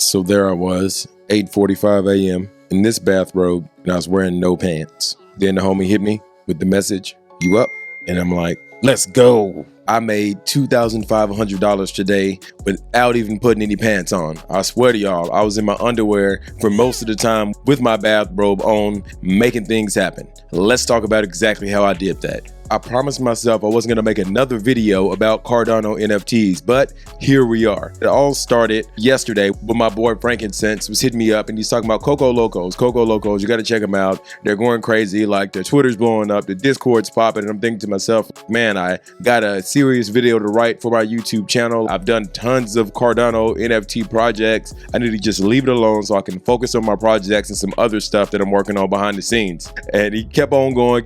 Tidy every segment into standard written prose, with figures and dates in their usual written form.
So there I was, 8:45 a.m. in this bathrobe, and I was wearing no pants. Then the homie hit me with the message, "You up?" And I'm like, let's go. I made $2,500 today without even putting any pants on. I swear to y'all, I was in my underwear for most of the time with my bathrobe on, making things happen. Let's talk about exactly how I did that. I promised myself I wasn't gonna make another video about Cardano NFTs, but here we are. It all started yesterday when my boy Frankincense was hitting me up and he's talking about Cocolocos, you gotta check them out. They're going crazy, like their Twitter's blowing up, the Discord's popping, and I'm thinking to myself, man, I got a serious video to write for my YouTube channel. I've done tons of Cardano NFT projects. I need to just leave it alone so I can focus on my projects and some other stuff that I'm working on behind the scenes. And he kept on going.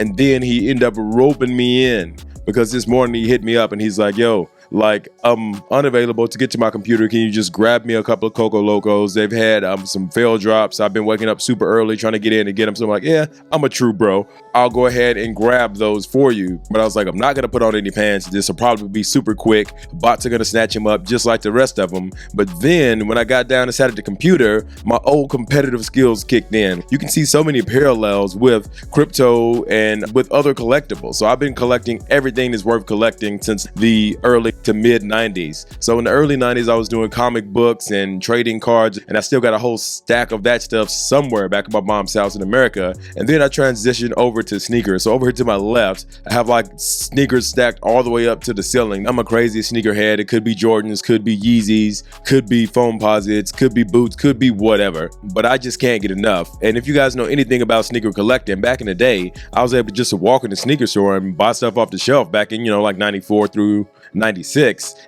And then he ended up roping me in because this morning he hit me up and he's like, yo, like, I'm unavailable to get to my computer. Can you just grab me a couple of Cocolocos? They've had some fail drops. I've been waking up super early trying to get in and get them. So I'm like, yeah, I'm a true bro. I'll go ahead and grab those for you. But I was like, I'm not going to put on any pants. This will probably be super quick. Bots are going to snatch him up just like the rest of them. But then when I got down and sat at the computer, my old competitive skills kicked in. You can see so many parallels with crypto and with other collectibles. So I've been collecting everything that's worth collecting since the early to mid 90s. So in the early 90s, I was doing comic books and trading cards, and I still got a whole stack of that stuff somewhere back at my mom's house in America. And then I transitioned over to sneakers. So over here to my left, I have like sneakers stacked all the way up to the ceiling. I'm a crazy sneakerhead. It could be Jordans, could be Yeezys, could be Foamposites, could be boots, could be whatever. But I just can't get enough. And if you guys know anything about sneaker collecting, back in the day, I was able just to walk in the sneaker store and buy stuff off the shelf back in, like 94 through 96.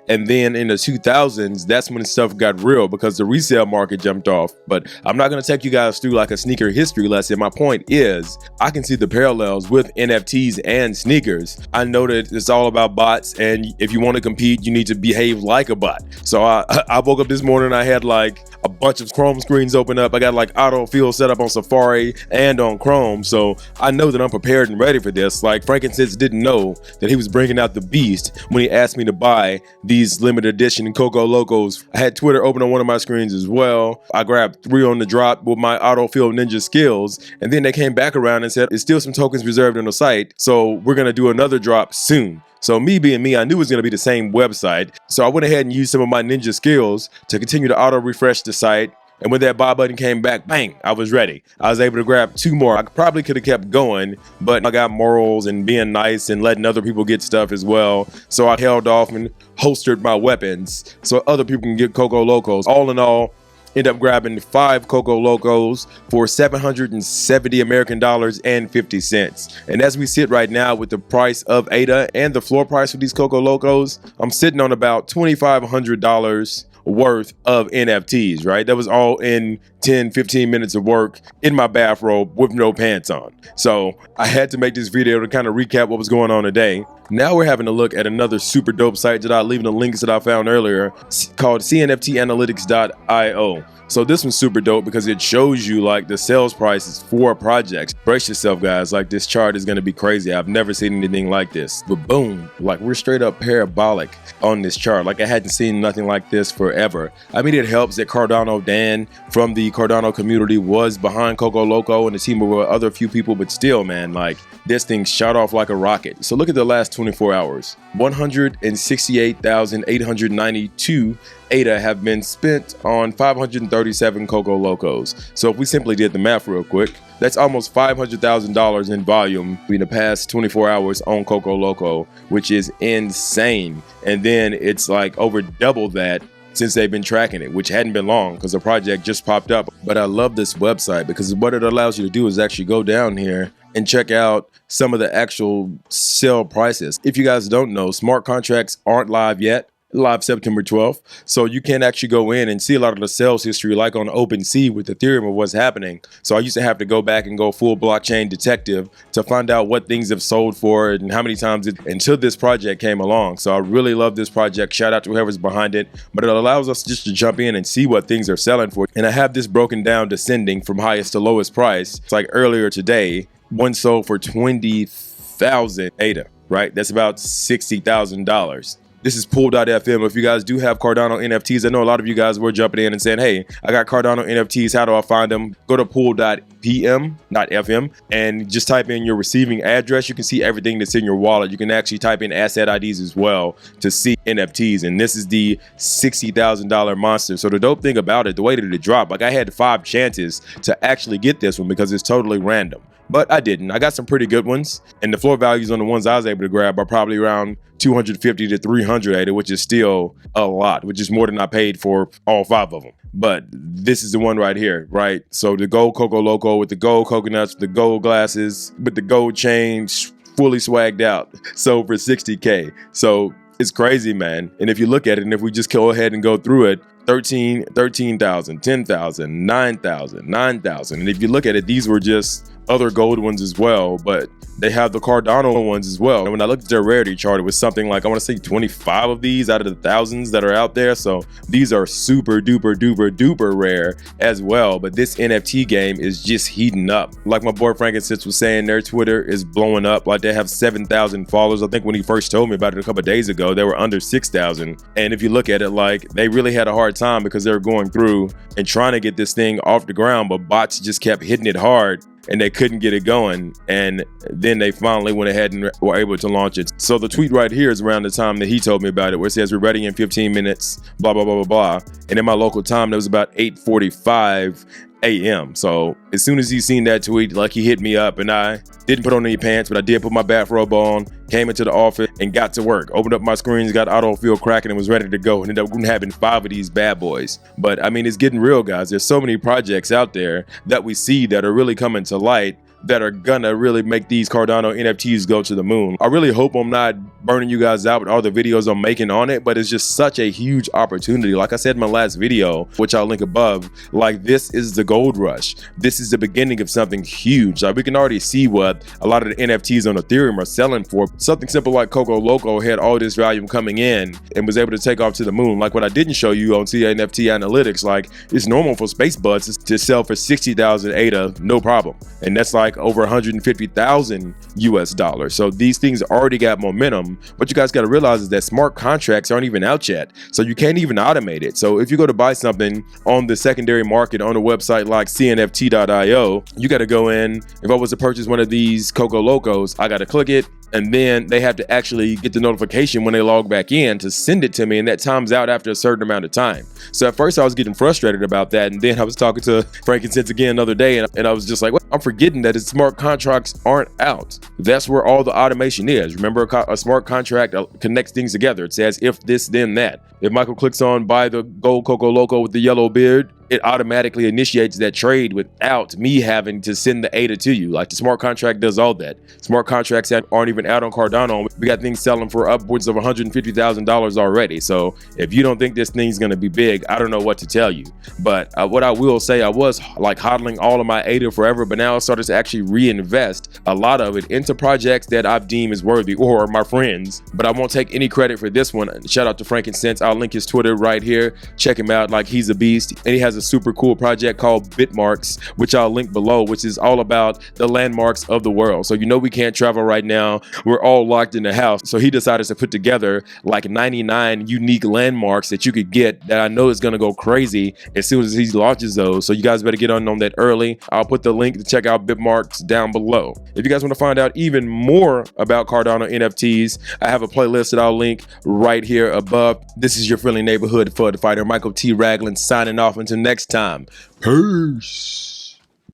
And then in the 2000s, that's when stuff got real because the resale market jumped off. But I'm not going to take you guys through like a sneaker history lesson. My point is, I can see the parallels with NFTs and sneakers. I know that it's all about bots, and if you want to compete, you need to behave like a bot. So I woke up this morning, I had like a bunch of Chrome screens open up. I got like autofill set up on Safari and on Chrome. So I know that I'm prepared and ready for this. Like Frankincense didn't know that he was bringing out the beast when he asked me to buy these limited edition Cocolocos. I had Twitter open on one of my screens as well. I grabbed 3 on the drop with my autofill ninja skills, and then they came back around and said, there's still some tokens reserved on the site, so we're gonna do another drop soon. So me being me, I knew it was going to be the same website. So I went ahead and used some of my ninja skills to continue to auto refresh the site. And when that buy button came back, bang, I was ready. I was able to grab 2 more. I probably could have kept going, but I got morals and being nice and letting other people get stuff as well. So I held off and holstered my weapons so other people can get Cocolocos. All in all, end up grabbing 5 Cocolocos for $770 American dollars and 50 cents. And as we sit right now with the price of ADA and the floor price for these Cocolocos, I'm sitting on about $2,500 worth of NFTs, right? That was all in 10-15 minutes of work in my bathrobe with no pants on. So I had to make this video to kind of recap what was going on today. Now we're having a look at another super dope site that I'll leave in the links that I found earlier called CNFT Analytics.io. So this one's super dope because it shows you like the sales prices for projects. Brace yourself, guys. Like this chart is going to be crazy. I've never seen anything like this. But boom, like we're straight up parabolic on this chart. Like I hadn't seen nothing like this forever. I mean, it helps that Cardanodan from the Cardano community was behind Cocoloco and the team of other few people, but still, man, like this thing shot off like a rocket. So look at the last 24 hours. 168,892 ADA have been spent on 537 Cocolocos. So if we simply did the math real quick, that's almost $500,000 in volume in the past 24 hours on Cocoloco, which is insane. And then it's like over double that since they've been tracking it, which hadn't been long because the project just popped up. But I love this website because what it allows you to do is actually go down here and check out some of the actual sale prices. If you guys don't know, smart contracts aren't live yet. Live September 12th. So you can actually go in and see a lot of the sales history like on OpenSea with Ethereum of what's happening. So I used to have to go back and go full blockchain detective to find out what things have sold for and how many times until this project came along. So I really love this project. Shout out to whoever's behind it. But it allows us just to jump in and see what things are selling for. And I have this broken down descending from highest to lowest price. It's like earlier today, one sold for 20,000 ADA, right? That's about $60,000. This is Pool.fm. If you guys do have Cardano NFTs, I know a lot of you guys were jumping in and saying, hey, I got Cardano NFTs. How do I find them? Go to Pool.pm, not FM, and just type in your receiving address. You can see everything that's in your wallet. You can actually type in asset IDs as well to see NFTs. And this is the $60,000 monster. So the dope thing about it, the way that it dropped, like I had 5 chances to actually get this one because it's totally random. But I didn't. I got some pretty good ones. And the floor values on the ones I was able to grab are probably around 250 to 300, which is still a lot, which is more than I paid for all 5 of them. But this is the one right here, right? So the gold Cocoloco with the gold coconuts, the gold glasses, with the gold chain, fully swagged out. So for 60K. So it's crazy, man. And if you look at it, and if we just go ahead and go through it, 13,000, 10,000, 9,000, 9,000. And if you look at it, these were just other gold ones as well, but they have the Cardano ones as well. And when I looked at their rarity chart, it was something like, I want to say 25 of these out of the thousands that are out there. So these are super duper duper duper rare as well. But this NFT game is just heating up. Like my boy Frankincense was saying, their Twitter is blowing up. Like they have 7,000 followers. I think when he first told me about it a couple of days ago, they were under 6,000. And if you look at it, like they really had a hard time because they were going through and trying to get this thing off the ground, but bots just kept hitting it hard and they couldn't get it going. And then they finally went ahead and were able to launch it. So the tweet right here is around the time that he told me about it, where it says, we're ready in 15 minutes, blah, blah, blah, blah, blah. And in my local time, that was about 8:45 a.m. So as soon as he seen that tweet, like he hit me up, and I didn't put on any pants, but I did put my bathrobe on, came into the office and got to work, opened up my screens, got autofill cracking and was ready to go, and ended up having 5 of these bad boys. But I mean, it's getting real, guys. There's so many projects out there that we see that are really coming to light that are gonna really make these Cardano NFTs go to the moon. I really hope I'm not burning you guys out with all the videos I'm making on it, but it's just such a huge opportunity. Like I said in my last video, which I'll link above, like this is the gold rush. This is the beginning of something huge. Like we can already see what a lot of the NFTs on Ethereum are selling for. Something simple like Cocoloco had all this volume coming in and was able to take off to the moon. Like what I didn't show you on CNFT Analytics, like it's normal for Spacebudz to sell for 60,000 ADA, no problem. And that's like over 150,000 US dollars. So these things already got momentum. What you guys got to realize is that smart contracts aren't even out yet. So you can't even automate it. So if you go to buy something on the secondary market on a website like cNFT.io, you got to go in. If I was to purchase one of these Cocolocos, I got to click it. And then they have to actually get the notification when they log back in to send it to me, and that times out after a certain amount of time. So at first I was getting frustrated about that, and then I was talking to Frankincense again the other day, and I was just like, well, I'm forgetting that his smart contracts aren't out. That's where all the automation is. Remember, a smart contract connects things together. It says if this, then that. If Michael clicks on buy the gold Cocoloco with the yellow beard, it automatically initiates that trade without me having to send the ADA to you. Like the smart contract does all that. Smart contracts aren't even out on Cardano. We got things selling for upwards of $150,000 already. So if you don't think this thing's gonna be big, I don't know what to tell you. But what I will say, I was like hodling all of my ADA forever, but now I started to actually reinvest a lot of it into projects that I've deemed as worthy, or my friends. But I won't take any credit for this one. Shout out to Frankincense. I'll link his Twitter right here. Check him out. Like he's a beast, and he has a super cool project called Bitmarks, which I'll link below, which is all about the landmarks of the world. So you know we can't travel right now. We're all locked in the house. So he decided to put together like 99 unique landmarks that you could get that I know is going to go crazy as soon as he launches those. So you guys better get on that early. I'll put the link to check out Bitmarks down below. If you guys want to find out even more about Cardano NFTs, I have a playlist that I'll link right here above. This is your friendly neighborhood FUD fighter, Michael T. Ragland, signing off until next time. Peace.